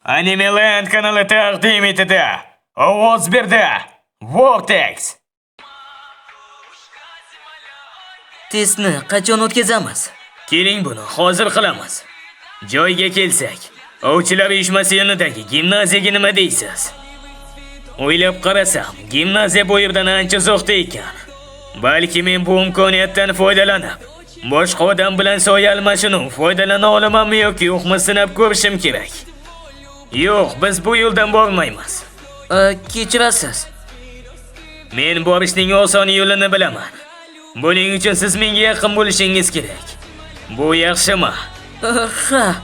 Animeland kanali taqdim etadi. Ovoz berdi. Vortex. Testni qachon o'tkazamiz? Keling buni hozir qilamiz. Joyga kelsak, ovchilar uyushmasi yonidagi gimnaziyaga nima deysiz? O'ylab qarasam, gimnaziya bu yerdan ancha uzoqda ekan. Balki men bu imkoniyatdan foydalanib, boshqa odam bilan soya almashinuv foydalana olamanmi yoki yo'qmi sinab ko'rishim kerak. Yo'q, biz bu yo'ldan bormaymiz. Kechirasiz. Men borishning oson yo'lini bilaman. Buning uchun siz menga yaqin bo'lishingiz kerak. Bu yaxshimi? Ha.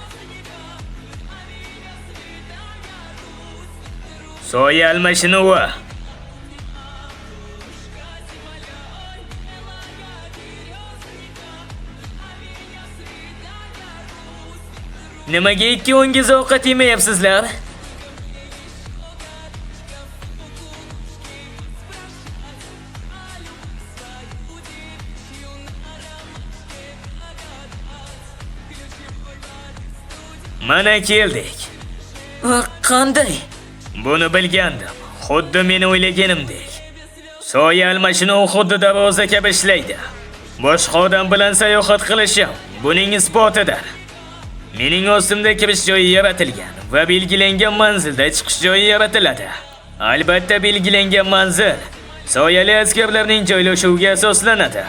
Soya almashinuvi. Nimaga ikkovingiz ovqat yemayapsizlar? Mana keldik. Qanday? Buni bilgandim. Xuddi meni o'ylaganimdek. Soya almashinuvi xuddi darvoza kabi ishlaydi. Boshqa odam bilan sayohat qilishim buning isbotidir. Mening ostimda kirish joyi yaratilgan va belgilangan manzilda chiqish joyi yaratiladi. Albatta belgilangan manzil soyali askarlarning joylashuviga asoslanadi.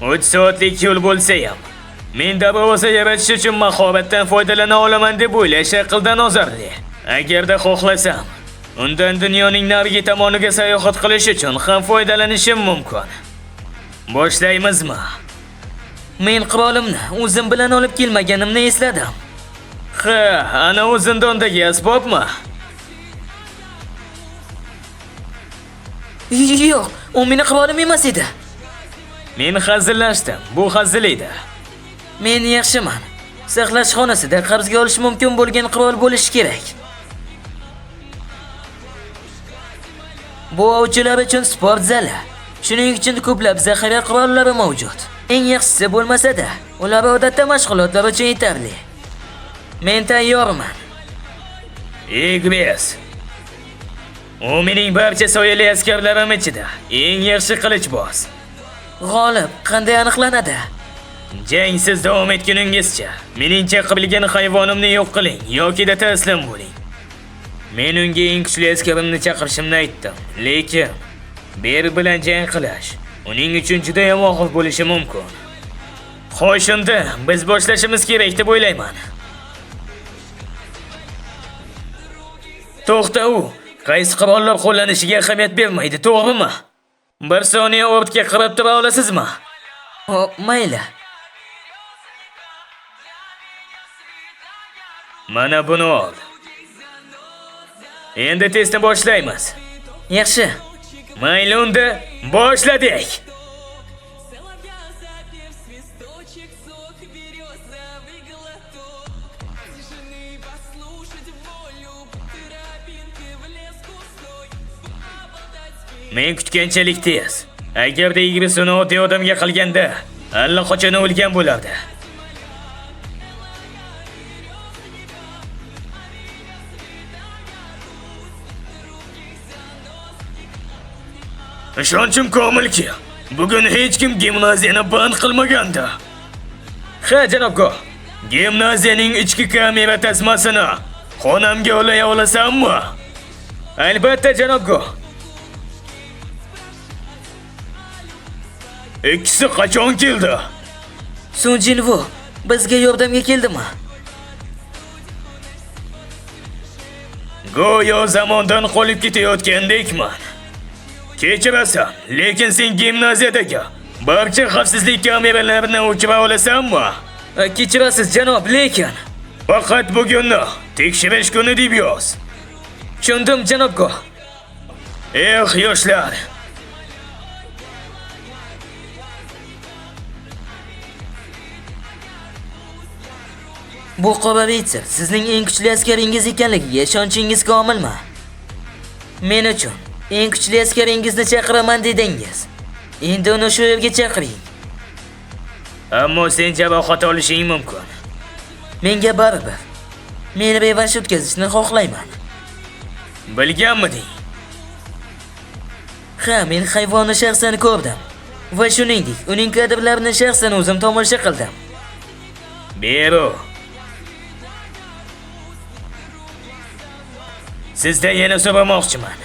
3 soatlik yo'l bo'lsa ham, men darvoza yaratish uchun mahoratdan foydalana olaman deb o'ylash aqldan ozarli. Agarda xohlasam, undan dunyoning narigi tomoniga sayohat qilish uchun ham foydalanishim mumkin. Boshlaymizmi? Men qirolimni o'zim bilan olib kelmaganimni esladim. Ha, ana u zindondagi asbobmi? Yo'q, u meni qirolim emas edi. Men hazillashdim. Bu hazil edi. Men yaxshiman. Saqlash xonasida qarzga olish mumkin bo'lgan qirol bo'lishi kerak. Bu ovchilar uchun sport zali. Shuning uchun ko'plab zaxira qirollari mavjud. Eng yaxshisi bo'lmasa-da, ular odatda mashg'ulotlar uchun yetarli. Men tayyorman. Igves. U mening barcha soyali askarlarim ichida eng yaxshi qilichboz. G'olib qanday aniqlanadi? Jangsiz davom etguningizcha meningcha qibilgan hayvonimni yo'q qiling yoki taslim bo'ling. Men unga eng kuchli askarimni chaqirishimni aytdim, lekin ber bilan jang qilish uning uchun juda ham og'ir bo'lishi mumkin. Xo'sh, unda biz boshlashimiz kerak deb o'ylayman. To'xta, u qaysi qurollar qo'llanishiga ahamiyat bermaydi, to'g'rimi? Bir soniya ortga qarab tura olasizmi? Mayli. Mana buni ol. Endi testni boshlaymiz. Yaxshi. Mayli, unda boshladik. Men kutganchalik tez. Agarda Igris uni oddiy odamga qilganda, allaqachon o'lgan bo'lardi. Ishonchim komilki, bugun hech kim gimnaziyani band qilmaganda. Ha, janobgo, gimnaziyaning ichki kamera tasmasini xonamga olay olasanmi? Albatta, janobgo. Ikkisi qachon keldi? Sunjinvo bizga yordamga keldimi? Go'yo zamondan qolib ketayotgandekman. Kechirasan, lekin sen gimnaziyadagi barcha xavfsizlik kameralarini o'chira olasanmi? Kechirasiz janob, lekin faqat bugunni tekshirish kuni deb yoz. tushundim janobgo. Yoshlar. Bu qora ritsar sizning eng kuchli askaringiz ekanligiga ishonchingiz komilmi? Men uchun eng kuchli askaringizni chaqiraman dedingiz. Endi uni shu yerga chaqiring. Ammo sen jarohat olishing mumkin. Menga baribir. meni bevash o'tkazishni xohlayman. Bilganmiding? Ha, men hayvonni shaxsan ko'rdim. Va shuningdek, uning kadrlarini shaxsan o'zim tomosha qildim. Bero. Sizdan yana so'ramoqchiman.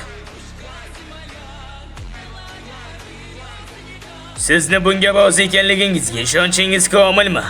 Sizni bunga rozi ekanligingizga ishonchingiz komilmi?